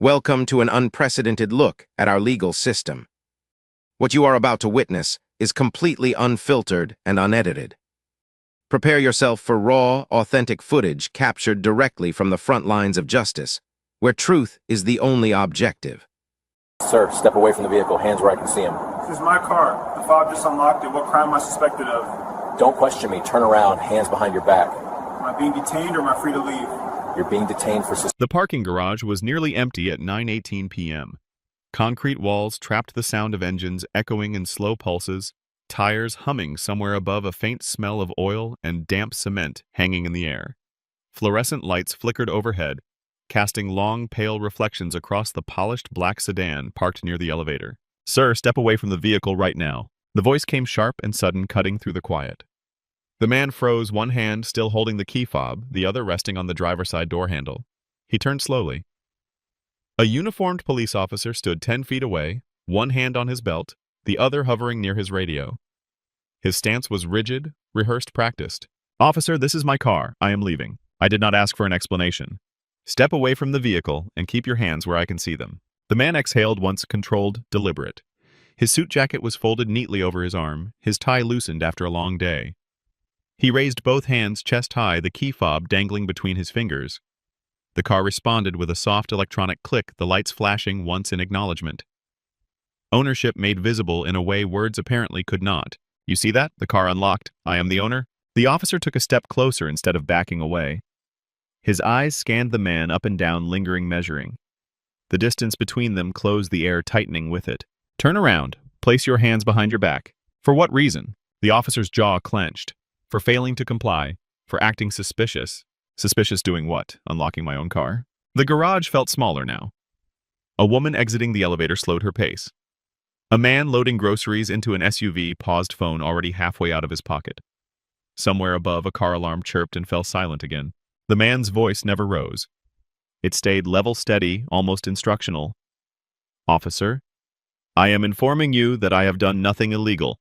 Welcome to an unprecedented look at our legal system. What you are about to witness is completely unfiltered and unedited. Prepare yourself for raw, authentic footage captured directly from the front lines of justice, where truth is the only objective. Sir, step away from the vehicle. Hands where I can see him. This is my car. The fob just unlocked it. What crime am I suspected of? Don't question me. Turn around. Hands behind your back. Am I being detained or am I free to leave? You're being detained for The parking garage was nearly empty at 9:18 p.m. Concrete walls trapped the sound of engines echoing in slow pulses, tires humming somewhere above a faint smell of oil and damp cement hanging in the air. Fluorescent lights flickered overhead, casting long, pale reflections across the polished black sedan parked near the elevator. "Sir, step away from the vehicle right now." The voice came sharp and sudden, cutting through the quiet. The man froze, one hand still holding the key fob, the other resting on the driver's side door handle. He turned slowly. A uniformed police officer stood 10 feet away, one hand on his belt, the other hovering near his radio. His stance was rigid, rehearsed, practiced. "Officer, this is my car. I am leaving. I did not ask for an explanation. Step away from the vehicle and keep your hands where I can see them." The man exhaled once, controlled, deliberate. His suit jacket was folded neatly over his arm, his tie loosened after a long day. He raised both hands chest high, the key fob dangling between his fingers. The car responded with a soft electronic click, the lights flashing once in acknowledgement. Ownership made visible in a way words apparently could not. "You see that? The car unlocked. I am the owner." The officer took a step closer instead of backing away. His eyes scanned the man up and down, lingering, measuring. The distance between them closed, the air tightening with it. "Turn around. Place your hands behind your back." "For what reason?" The officer's jaw clenched. "For failing to comply. For acting suspicious." "Suspicious doing what? Unlocking my own car?" The garage felt smaller now. A woman exiting the elevator slowed her pace. A man loading groceries into an SUV paused, phone already halfway out of his pocket. Somewhere above, a car alarm chirped and fell silent again. The man's voice never rose. It stayed level, steady, almost instructional. "Officer, I am informing you that I have done nothing illegal.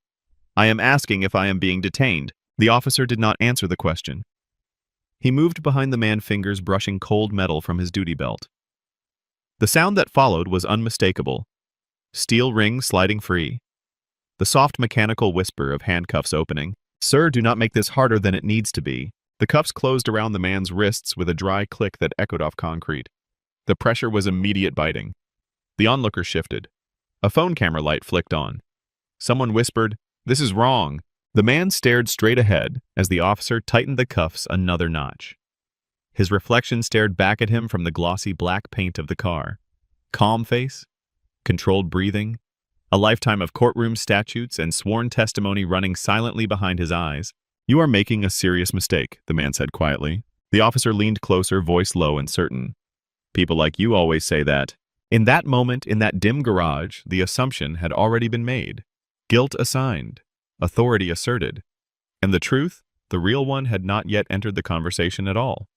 I am asking if I am being detained." The officer did not answer the question. He moved behind the man, fingers brushing cold metal from his duty belt. The sound that followed was unmistakable. Steel rings sliding free. The soft mechanical whisper of handcuffs opening. "Sir, do not make this harder than it needs to be." The cuffs closed around the man's wrists with a dry click that echoed off concrete. The pressure was immediate, biting. The onlooker shifted. A phone camera light flicked on. Someone whispered, "This is wrong." The man stared straight ahead as the officer tightened the cuffs another notch. His reflection stared back at him from the glossy black paint of the car. Calm face, controlled breathing, a lifetime of courtroom statutes and sworn testimony running silently behind his eyes. "You are making a serious mistake," the man said quietly. The officer leaned closer, voice low and certain. "People like you always say that." In that moment, in that dim garage, the assumption had already been made. Guilt assigned. Authority asserted. And the truth, the real one, had not yet entered the conversation at all.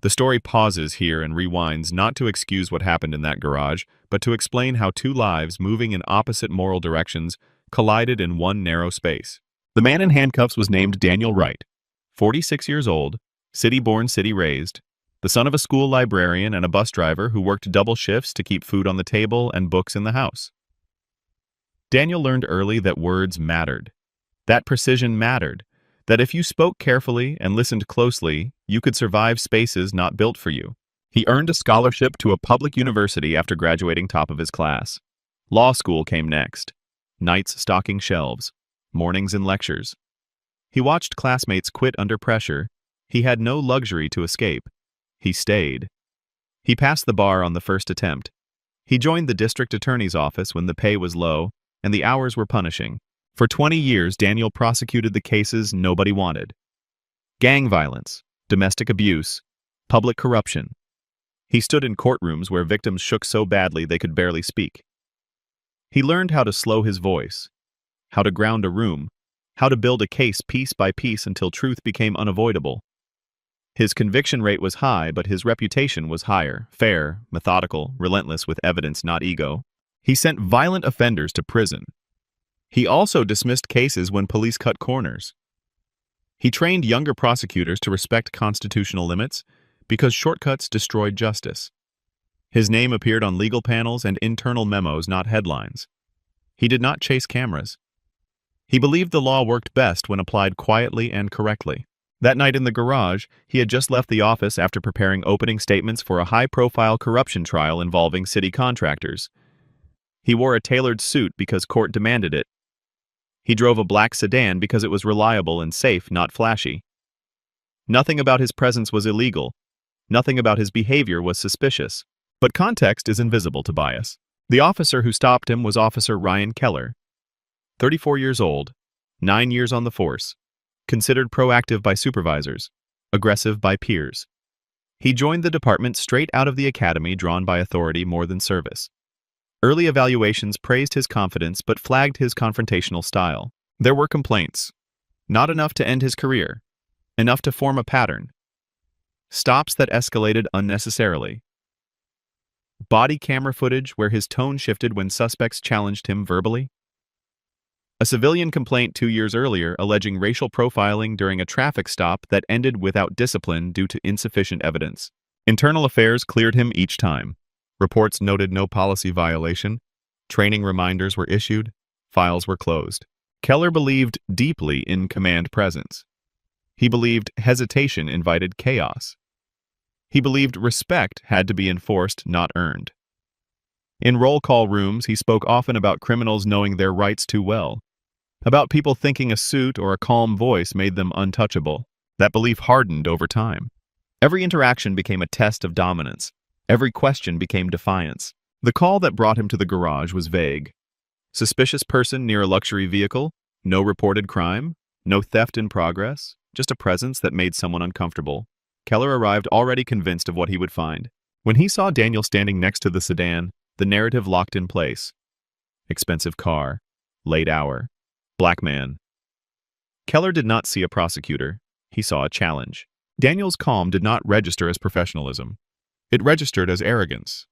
The story pauses here and rewinds, not to excuse what happened in that garage, but to explain how two lives moving in opposite moral directions collided in one narrow space. The man in handcuffs was named Daniel Wright, 46 years old, city-born, city-raised, the son of a school librarian and a bus driver who worked double shifts to keep food on the table and books in the house. Daniel learned early that words mattered, that precision mattered, that if you spoke carefully and listened closely, you could survive spaces not built for you. He earned a scholarship to a public university after graduating top of his class. Law school came next. Nights stocking shelves, mornings in lectures. He watched classmates quit under pressure. He had no luxury to escape. He stayed. He passed the bar on the first attempt. He joined the district attorney's office when the pay was low and the hours were punishing. For 20 years, Daniel prosecuted the cases nobody wanted. Gang violence, domestic abuse, public corruption. He stood in courtrooms where victims shook so badly they could barely speak. He learned how to slow his voice, how to ground a room, how to build a case piece by piece until truth became unavoidable. His conviction rate was high, but his reputation was higher, fair, methodical, relentless with evidence, not ego. He sent violent offenders to prison. He also dismissed cases when police cut corners. He trained younger prosecutors to respect constitutional limits because shortcuts destroyed justice. His name appeared on legal panels and internal memos, not headlines. He did not chase cameras. He believed the law worked best when applied quietly and correctly. That night in the garage, he had just left the office after preparing opening statements for a high-profile corruption trial involving city contractors. He wore a tailored suit because court demanded it. He drove a black sedan because it was reliable and safe, not flashy. Nothing about his presence was illegal. Nothing about his behavior was suspicious. But context is invisible to bias. The officer who stopped him was Officer Ryan Keller, 34 years old, 9 years on the force, considered proactive by supervisors, aggressive by peers. He joined the department straight out of the academy, drawn by authority more than service. Early evaluations praised his confidence but flagged his confrontational style. There were complaints. Not enough to end his career. Enough to form a pattern. Stops that escalated unnecessarily. Body camera footage where his tone shifted when suspects challenged him verbally. A civilian complaint 2 years earlier alleging racial profiling during a traffic stop that ended without discipline due to insufficient evidence. Internal affairs cleared him each time. Reports noted no policy violation. Training reminders were issued. Files were closed. Keller believed deeply in command presence. He believed hesitation invited chaos. He believed respect had to be enforced, not earned. In roll call rooms, he spoke often about criminals knowing their rights too well, about people thinking a suit or a calm voice made them untouchable. That belief hardened over time. Every interaction became a test of dominance. Every question became defiance. The call that brought him to the garage was vague. Suspicious person near a luxury vehicle, no reported crime, no theft in progress, just a presence that made someone uncomfortable. Keller arrived already convinced of what he would find. When he saw Daniel standing next to the sedan, the narrative locked in place. Expensive car, late hour, black man. Keller did not see a prosecutor. He saw a challenge. Daniel's calm did not register as professionalism. It registered as arrogance.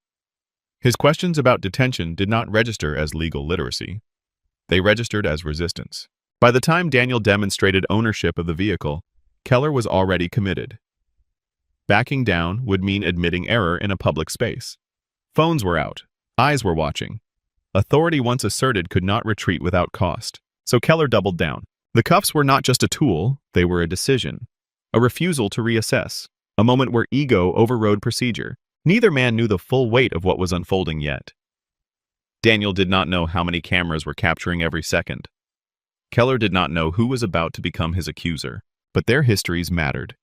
His questions about detention did not register as legal literacy. They registered as resistance. By the time Daniel demonstrated ownership of the vehicle, Keller was already committed. Backing down would mean admitting error in a public space. Phones were out. Eyes were watching. Authority once asserted could not retreat without cost. So Keller doubled down. The cuffs were not just a tool, they were a decision. A refusal to reassess. A moment where ego overrode procedure. Neither man knew the full weight of what was unfolding yet. Daniel did not know how many cameras were capturing every second. Keller did not know who was about to become his accuser. But their histories mattered.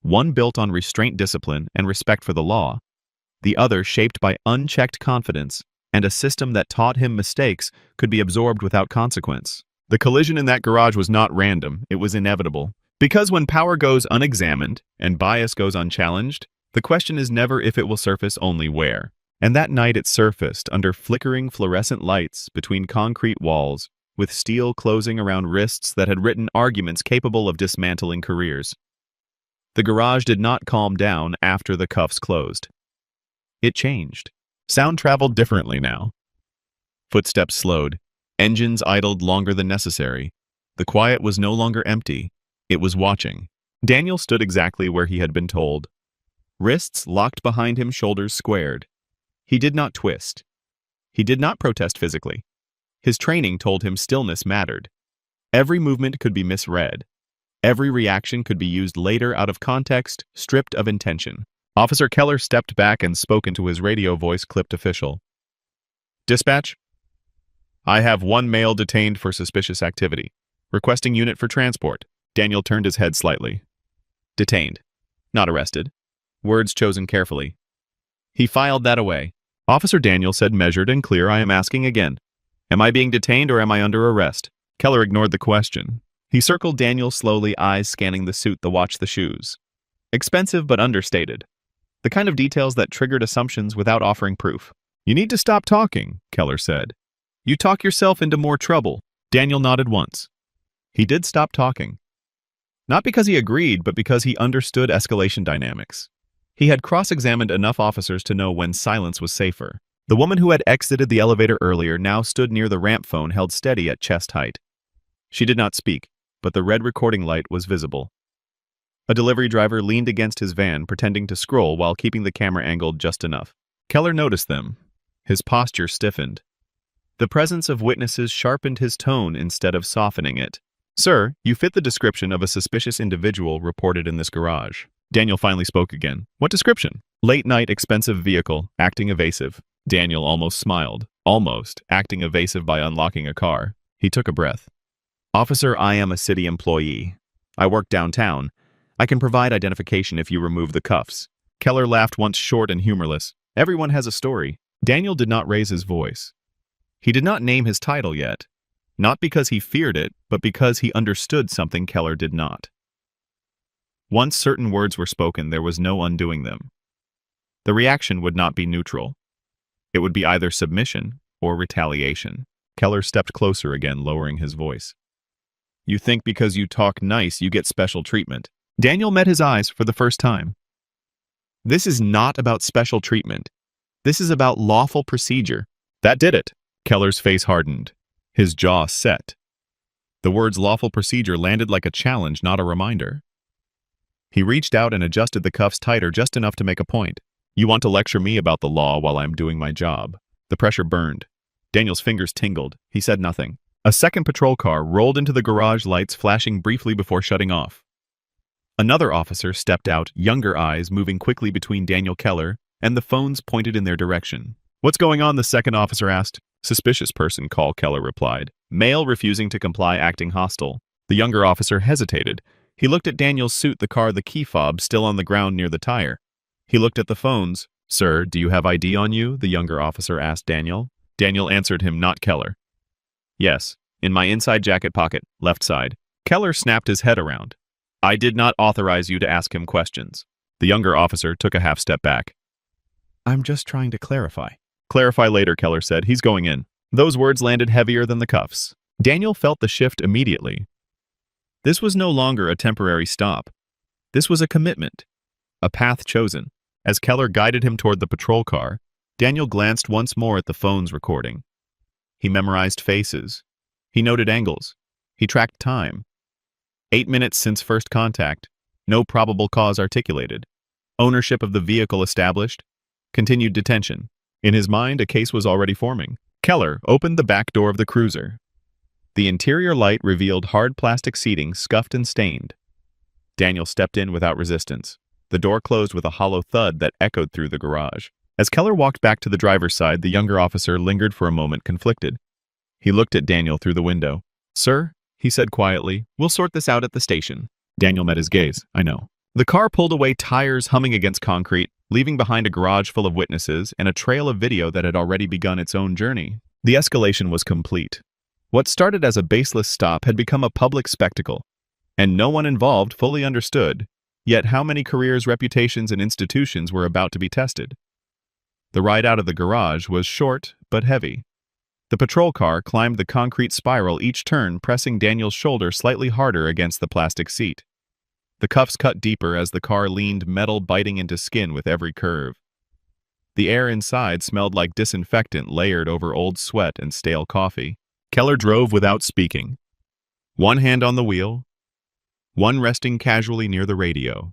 One built on restraint discipline and respect for the law. The other shaped by unchecked confidence and a system that taught him mistakes could be absorbed without consequence. The collision in that garage was not random, it was inevitable. Because when power goes unexamined and bias goes unchallenged, the question is never if it will surface, only where. And that night it surfaced under flickering fluorescent lights between concrete walls, with steel closing around wrists that had written arguments capable of dismantling careers. The garage did not calm down after the cuffs closed. It changed. Sound traveled differently now. Footsteps slowed. Engines idled longer than necessary. The quiet was no longer empty. It was watching. Daniel stood exactly where he had been told. Wrists locked behind him, shoulders squared. He did not twist. He did not protest physically. His training told him stillness mattered. Every movement could be misread. Every reaction could be used later out of context, stripped of intention. Officer Keller stepped back and spoke into his radio voice, clipped official. Dispatch? I have one male detained for suspicious activity. Requesting unit for transport. Daniel turned his head slightly. Detained. Not arrested. Words chosen carefully. He filed that away. Officer Daniel said, measured and clear, I am asking again. Am I being detained or am I under arrest? Keller ignored the question. He circled Daniel slowly, eyes scanning the suit, the watch, the shoes. Expensive but understated. The kind of details that triggered assumptions without offering proof. You need to stop talking, Keller said. You talk yourself into more trouble. Daniel nodded once. He did stop talking. Not because he agreed, but because he understood escalation dynamics. He had cross-examined enough officers to know when silence was safer. The woman who had exited the elevator earlier now stood near the ramp phone, held steady at chest height. She did not speak, but the red recording light was visible. A delivery driver leaned against his van, pretending to scroll while keeping the camera angled just enough. Keller noticed them. His posture stiffened. The presence of witnesses sharpened his tone instead of softening it. "Sir, you fit the description of a suspicious individual reported in this garage." Daniel finally spoke again. "What description?" "Late-night, expensive vehicle, acting evasive." Daniel almost smiled. Almost, acting evasive by unlocking a car. He took a breath. "Officer, I am a city employee. I work downtown. I can provide identification if you remove the cuffs." Keller laughed once short and humorless. Everyone has a story. Daniel did not raise his voice. He did not name his title yet. Not because he feared it, but because he understood something Keller did not. Once certain words were spoken, there was no undoing them. The reaction would not be neutral. It would be either submission or retaliation. Keller stepped closer again, lowering his voice. "You think because you talk nice you get special treatment." Daniel met his eyes for the first time. "This is not about special treatment. This is about lawful procedure." That did it. Keller's face hardened. His jaw set. The words lawful procedure landed like a challenge, not a reminder. He reached out and adjusted the cuffs tighter just enough to make a point. "You want to lecture me about the law while I'm doing my job." The pressure burned. Daniel's fingers tingled. He said nothing. A second patrol car rolled into the garage, lights flashing briefly before shutting off. Another officer stepped out, younger eyes moving quickly between Daniel Keller, and the phones pointed in their direction. "What's going on?" the second officer asked. "Suspicious person call," Keller replied. "Male refusing to comply, acting hostile." The younger officer hesitated. He looked at Daniel's suit, the car, the key fob still on the ground near the tire. He looked at the phones. "Sir, do you have ID on you?" the younger officer asked Daniel. Daniel answered him, not Keller. "Yes, in my inside jacket pocket, left side." Keller snapped his head around. "I did not authorize you to ask him questions." The younger officer took a half step back. "I'm just trying to clarify." "Clarify later," Keller said. "He's going in." Those words landed heavier than the cuffs. Daniel felt the shift immediately. This was no longer a temporary stop. This was a commitment, a path chosen. As Keller guided him toward the patrol car, Daniel glanced once more at the phone's recording. He memorized faces. He noted angles. He tracked time. 8 minutes since first contact. No probable cause articulated. Ownership of the vehicle established. Continued detention. In his mind, a case was already forming. Keller opened the back door of the cruiser. The interior light revealed hard plastic seating, scuffed and stained. Daniel stepped in without resistance. The door closed with a hollow thud that echoed through the garage. As Keller walked back to the driver's side, the younger officer lingered for a moment, conflicted. He looked at Daniel through the window. "Sir," he said quietly, "we'll sort this out at the station." Daniel met his gaze. "I know." The car pulled away, tires humming against concrete, leaving behind a garage full of witnesses and a trail of video that had already begun its own journey. The escalation was complete. What started as a baseless stop had become a public spectacle, and no one involved fully understood. Yet how many careers, reputations, and institutions were about to be tested? The ride out of the garage was short but heavy. The patrol car climbed the concrete spiral, each turn pressing Daniel's shoulder slightly harder against the plastic seat. The cuffs cut deeper as the car leaned, metal biting into skin with every curve. The air inside smelled like disinfectant layered over old sweat and stale coffee. Keller drove without speaking. One hand on the wheel, one resting casually near the radio.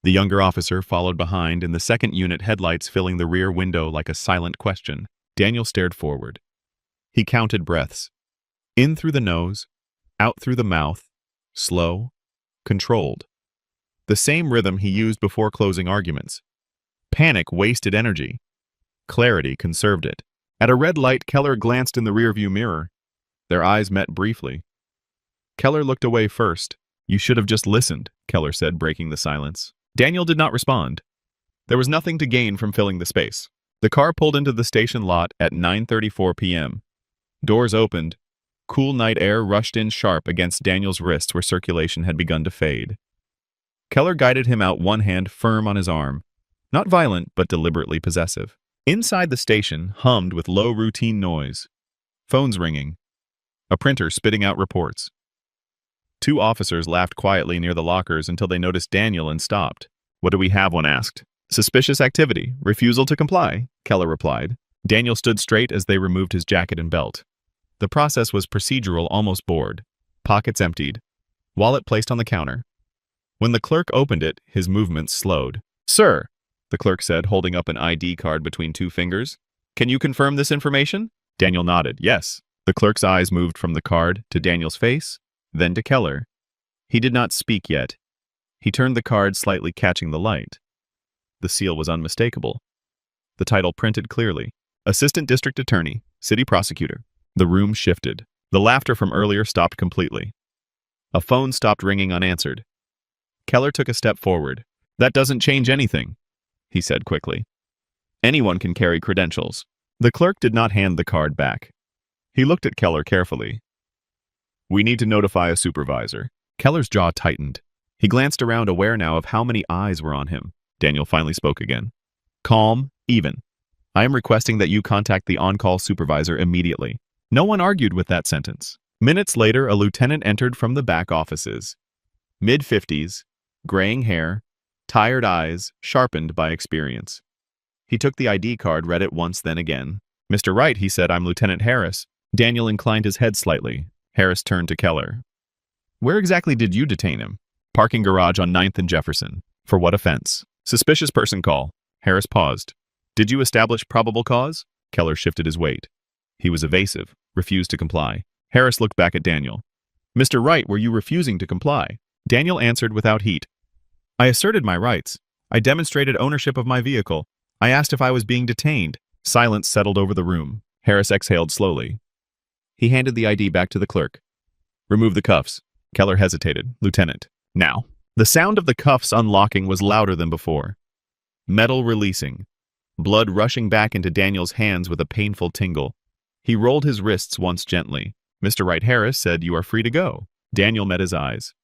The younger officer followed behind, and the second unit headlights filling the rear window like a silent question. Daniel stared forward. He counted breaths. In through the nose, out through the mouth, slow, controlled. The same rhythm he used before closing arguments. Panic wasted energy. Clarity conserved it. At a red light, Keller glanced in the rearview mirror. Their eyes met briefly. Keller looked away first. "You should have just listened," Keller said, breaking the silence. Daniel did not respond. There was nothing to gain from filling the space. The car pulled into the station lot at 9:34 p.m. Doors opened. Cool night air rushed in sharp against Daniel's wrists where circulation had begun to fade. Keller guided him out, one hand firm on his arm. Not violent, but deliberately possessive. Inside the station hummed with low routine noise. Phones ringing. A printer spitting out reports. Two officers laughed quietly near the lockers until they noticed Daniel and stopped. "What do we have?" one asked. "Suspicious activity. Refusal to comply," Keller replied. Daniel stood straight as they removed his jacket and belt. The process was procedural, almost bored. Pockets emptied. Wallet placed on the counter. When the clerk opened it, his movements slowed. "Sir!" the clerk said, holding up an ID card between two fingers. Can you confirm this information? Daniel nodded. Yes. The clerk's eyes moved from the card to Daniel's face, then to Keller. He did not speak yet. He turned the card slightly, catching the light. The seal was unmistakable. The title printed clearly. Assistant District Attorney, City Prosecutor. The room shifted. The laughter from earlier stopped completely. A phone stopped ringing unanswered. Keller took a step forward. That doesn't change anything, he said quickly. Anyone can carry credentials. The clerk did not hand the card back. He looked at Keller carefully. We need to notify a supervisor. Keller's jaw tightened. He glanced around, aware now of how many eyes were on him. Daniel finally spoke again. Calm, even. I am requesting that you contact the on-call supervisor immediately. No one argued with that sentence. Minutes later, a lieutenant entered from the back offices. Mid-50s, graying hair, tired eyes, sharpened by experience. He took the ID card, read it once, then again. Mr. Wright, he said, I'm Lieutenant Harris. Daniel inclined his head slightly. Harris turned to Keller. Where exactly did you detain him? Parking garage on 9th and Jefferson. For what offense? Suspicious person call. Harris paused. Did you establish probable cause? Keller shifted his weight. He was evasive, refused to comply. Harris looked back at Daniel. Mr. Wright, were you refusing to comply? Daniel answered without heat. I asserted my rights. I demonstrated ownership of my vehicle. I asked if I was being detained. Silence settled over the room. Harris exhaled slowly. He handed the ID back to the clerk. Remove the cuffs. Keller hesitated. Lieutenant. Now. The sound of the cuffs unlocking was louder than before. Metal releasing. Blood rushing back into Daniel's hands with a painful tingle. He rolled his wrists once gently. Mr. Wright Harris said, you are free to go. Daniel met his eyes.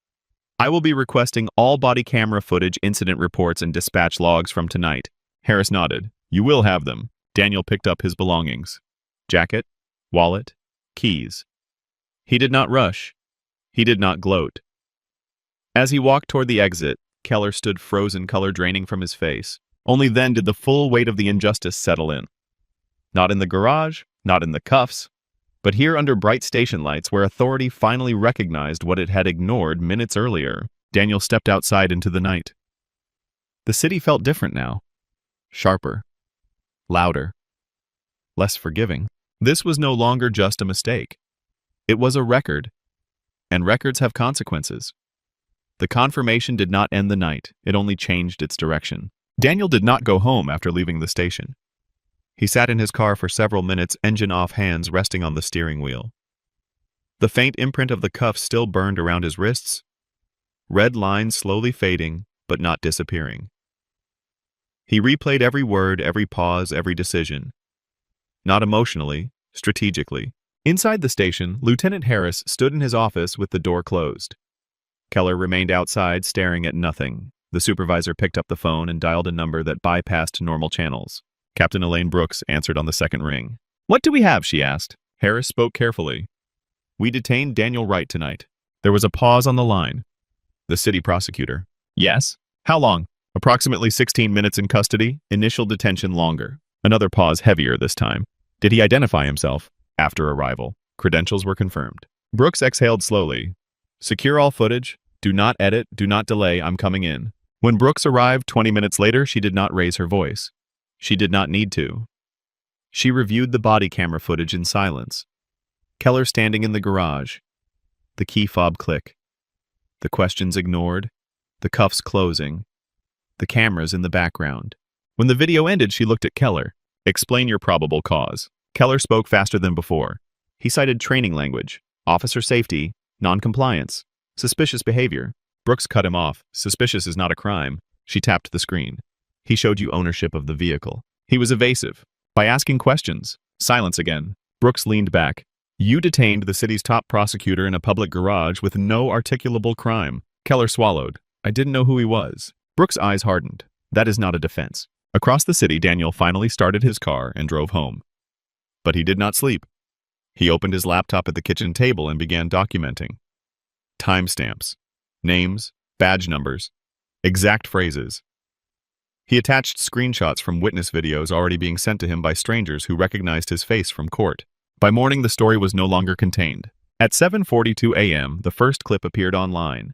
I will be requesting all body camera footage, incident reports, and dispatch logs from tonight. Harris nodded. You will have them. Daniel picked up his belongings. Jacket, wallet, keys. He did not rush. He did not gloat. As he walked toward the exit, Keller stood frozen, color draining from his face. Only then did the full weight of the injustice settle in. Not in the garage, not in the cuffs, but here under bright station lights where authority finally recognized what it had ignored minutes earlier. Daniel stepped outside into the night. The city felt different now. Sharper. Louder. Less forgiving. This was no longer just a mistake. It was a record. And records have consequences. The confirmation did not end the night. It only changed its direction. Daniel did not go home after leaving the station. He sat in his car for several minutes, engine off, hands resting on the steering wheel. The faint imprint of the cuffs still burned around his wrists, red lines slowly fading, but not disappearing. He replayed every word, every pause, every decision. Not emotionally, strategically. Inside the station, Lieutenant Harris stood in his office with the door closed. Keller remained outside, staring at nothing. The supervisor picked up the phone and dialed a number that bypassed normal channels. Captain Elaine Brooks answered on the second ring. What do we have? She asked. Harris spoke carefully. We detained Daniel Wright tonight. There was a pause on the line. The city prosecutor. Yes? How long? Approximately 16 minutes in custody, initial detention longer. Another pause, heavier this time. Did he identify himself? After arrival. Credentials were confirmed. Brooks exhaled slowly. Secure all footage. Do not edit. Do not delay. I'm coming in. When Brooks arrived 20 minutes later, she did not raise her voice. She did not need to. She reviewed the body camera footage in silence. Keller standing in the garage. The key fob click. The questions ignored. The cuffs closing. The cameras in the background. When the video ended, she looked at Keller. Explain your probable cause. Keller spoke faster than before. He cited training language, officer safety, non-compliance, suspicious behavior. Brooks cut him off. Suspicious is not a crime. She tapped the screen. He showed you ownership of the vehicle. He was evasive. By asking questions. Silence again. Brooks leaned back. You detained the city's top prosecutor in a public garage with no articulable crime. Keller swallowed. I didn't know who he was. Brooks' eyes hardened. That is not a defense. Across the city, Daniel finally started his car and drove home. But he did not sleep. He opened his laptop at the kitchen table and began documenting. Timestamps. Names, badge numbers, exact phrases. He attached screenshots from witness videos already being sent to him by strangers who recognized his face from court. By morning, the story was no longer contained. At 7:42 a.m., the first clip appeared online.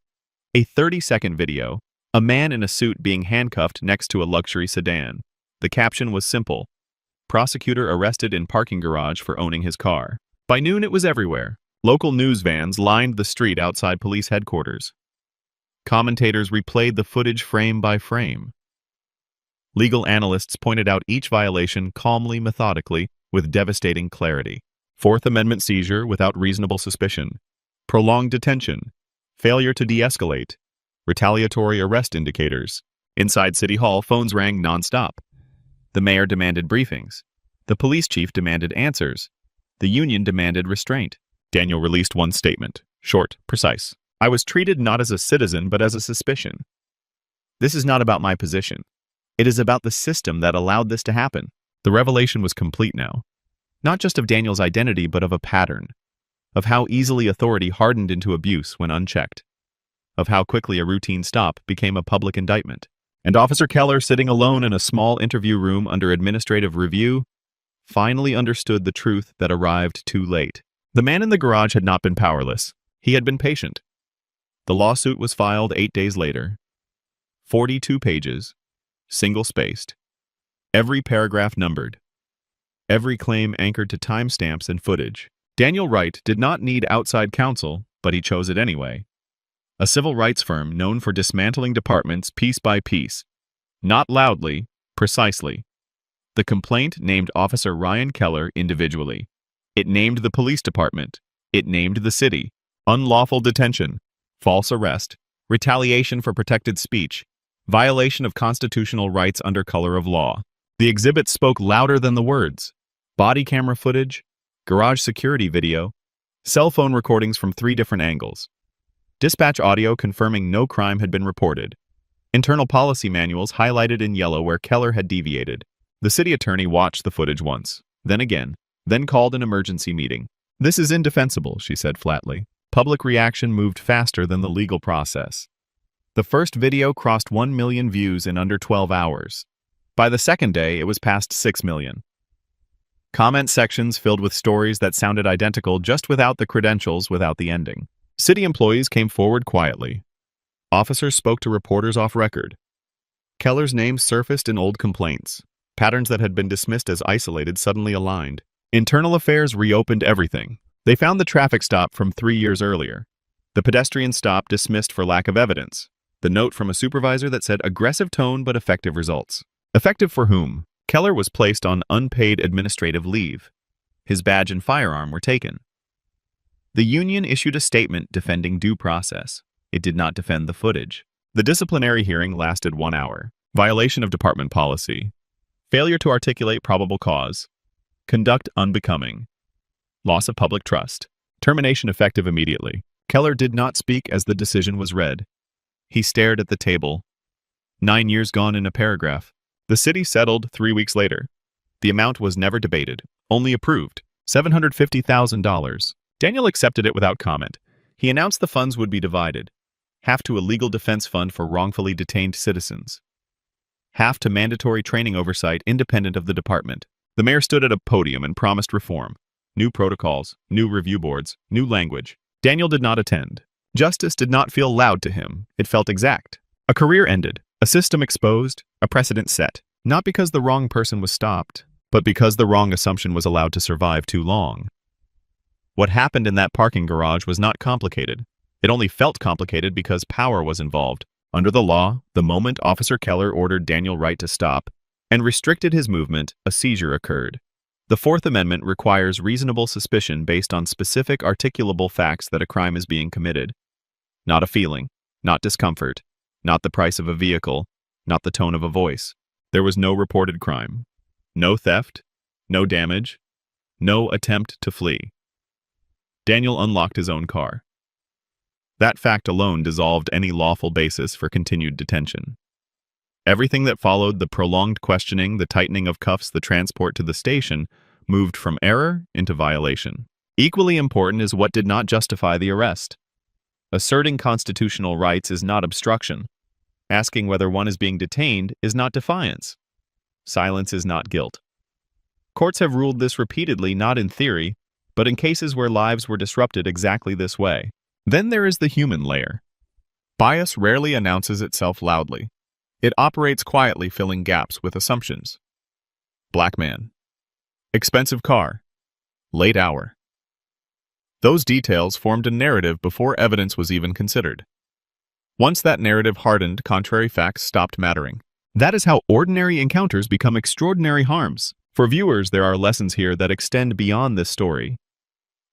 A 30-second video, A man in a suit being handcuffed next to a luxury sedan. The caption was simple: prosecutor arrested in parking garage for owning his car. By noon it was everywhere. Local news vans lined the street outside police headquarters. Commentators replayed the footage frame by frame. Legal analysts pointed out each violation calmly, methodically, with devastating clarity. Fourth Amendment seizure without reasonable suspicion. Prolonged detention. Failure to de-escalate. Retaliatory arrest indicators. Inside City Hall, phones rang nonstop. The mayor demanded briefings. The police chief demanded answers. The union demanded restraint. Daniel released one statement. Short, precise. I was treated not as a citizen, but as a suspicion. This is not about my position. It is about the system that allowed this to happen. The revelation was complete now. Not just of Daniel's identity, but of a pattern. Of how easily authority hardened into abuse when unchecked. Of how quickly a routine stop became a public indictment. And Officer Keller, sitting alone in a small interview room under administrative review, finally understood the truth that arrived too late. The man in the garage had not been powerless. He had been patient. The lawsuit was filed 8 days later. 42 pages, single-spaced. Every paragraph numbered. Every claim anchored to timestamps and footage. Daniel Wright did not need outside counsel, but he chose it anyway. A civil rights firm known for dismantling departments piece by piece. Not loudly, precisely. The complaint named Officer Ryan Keller individually. It named the police department. It named the city. Unlawful detention. False arrest. Retaliation for protected speech. Violation of constitutional rights under color of law. The exhibit spoke louder than the words. Body camera footage, garage security video, cell phone recordings from 3 different angles. Dispatch audio confirming no crime had been reported. Internal policy manuals highlighted in yellow where Keller had deviated. The city attorney watched the footage once, then again, then called an emergency meeting. This is indefensible, she said flatly. Public reaction moved faster than the legal process. The first video crossed 1 million views in under 12 hours. By the second day, it was past 6 million. Comment sections filled with stories that sounded identical just without the credentials, without the ending. City employees came forward quietly. Officers spoke to reporters off record. Keller's name surfaced in old complaints. Patterns that had been dismissed as isolated suddenly aligned. Internal affairs reopened everything. They found the traffic stop from 3 years earlier. The pedestrian stop dismissed for lack of evidence. The note from a supervisor that said aggressive tone but effective results. Effective for whom? Keller was placed on unpaid administrative leave. His badge and firearm were taken. The union issued a statement defending due process. It did not defend the footage. The disciplinary hearing lasted 1 hour. Violation of department policy. Failure to articulate probable cause. Conduct unbecoming. Loss of public trust. Termination effective immediately. Keller did not speak as the decision was read. He stared at the table. 9 years gone in a paragraph. The city settled 3 weeks later. The amount was never debated, only approved. $750,000. Daniel accepted it without comment. He announced the funds would be divided. Half to a legal defense fund for wrongfully detained citizens. Half to mandatory training oversight independent of the department. The mayor stood at a podium and promised reform. New protocols, new review boards, new language. Daniel did not attend. Justice did not feel loud to him. It felt exact. A career ended, a system exposed, a precedent set. Not because the wrong person was stopped, but because the wrong assumption was allowed to survive too long. What happened in that parking garage was not complicated. It only felt complicated because power was involved. Under the law, the moment Officer Keller ordered Daniel Wright to stop and restricted his movement, a seizure occurred. The Fourth Amendment requires reasonable suspicion based on specific articulable facts that a crime is being committed. Not a feeling, not discomfort, not the price of a vehicle, not the tone of a voice. There was no reported crime. No theft, no damage, no attempt to flee. Daniel unlocked his own car. That fact alone dissolved any lawful basis for continued detention. Everything that followed, the prolonged questioning, the tightening of cuffs, the transport to the station, moved from error into violation. Equally important is what did not justify the arrest. Asserting constitutional rights is not obstruction. Asking whether one is being detained is not defiance. Silence is not guilt. Courts have ruled this repeatedly, not in theory, but in cases where lives were disrupted exactly this way. Then there is the human layer. Bias rarely announces itself loudly. It operates quietly, filling gaps with assumptions. Black man. Expensive car. Late hour. Those details formed a narrative before evidence was even considered. Once that narrative hardened, contrary facts stopped mattering. That is how ordinary encounters become extraordinary harms. For viewers, there are lessons here that extend beyond this story.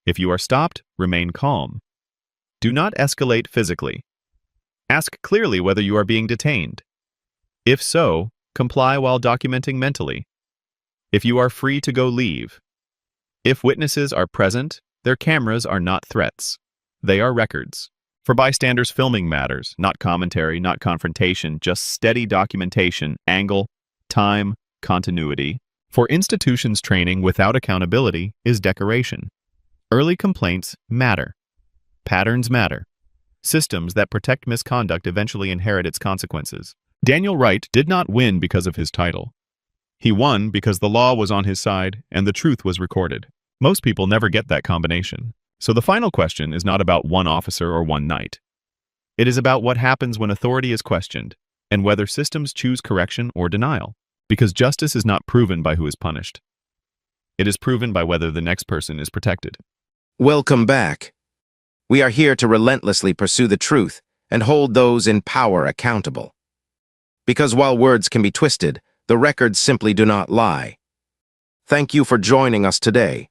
If you are stopped, remain calm. Do not escalate physically. Ask clearly whether you are being detained. If so, comply while documenting mentally. If you are free to go, leave. If witnesses are present, their cameras are not threats. They are records. For bystanders, filming matters, not commentary, not confrontation, just steady documentation, angle, time, continuity. For institutions, training without accountability is decoration. Early complaints matter. Patterns matter. Systems that protect misconduct eventually inherit its consequences. Daniel Wright did not win because of his title. He won because the law was on his side and the truth was recorded. Most people never get that combination. So the final question is not about one officer or one night. It is about what happens when authority is questioned and whether systems choose correction or denial. Because justice is not proven by who is punished. It is proven by whether the next person is protected. Welcome back. We are here to relentlessly pursue the truth and hold those in power accountable. Because while words can be twisted, the records simply do not lie. Thank you for joining us today.